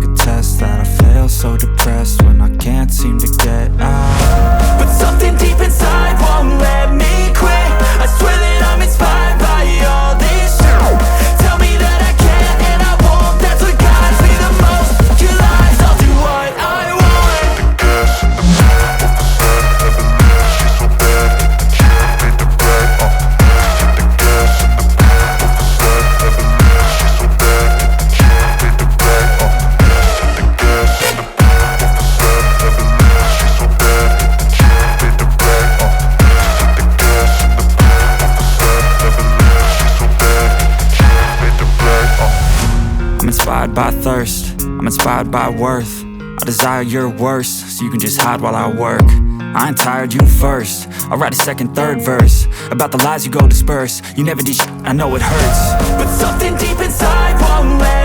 could test that. I feel so depressed when I can't seem to get out. But something deep inside won't let me quit. I swear that I'm inspired by all this shit. Tell me that I can't and I won't. That's what guides me the most. Your lies, I'll do what I want. Gas in the back of the sun, never leave. She's so bad, can't beat the brag. Hit the gas in the back of the sun, never leave. She's so bad, can't beat the brag. Hit the gas in the back of the sun, never leave. She's so bad, can't beat the brag. Hit the gas in the back of the sun, never leave. She's so bad, can't beat the brag. I'm inspired by thirst, I'm inspired by worth. I desire your worst, so you can just hide while I work. I ain't tired, you first. I'll write a second, third verse about the lies you go disperse. You never did shit, I know it hurts. But something deep inside won't let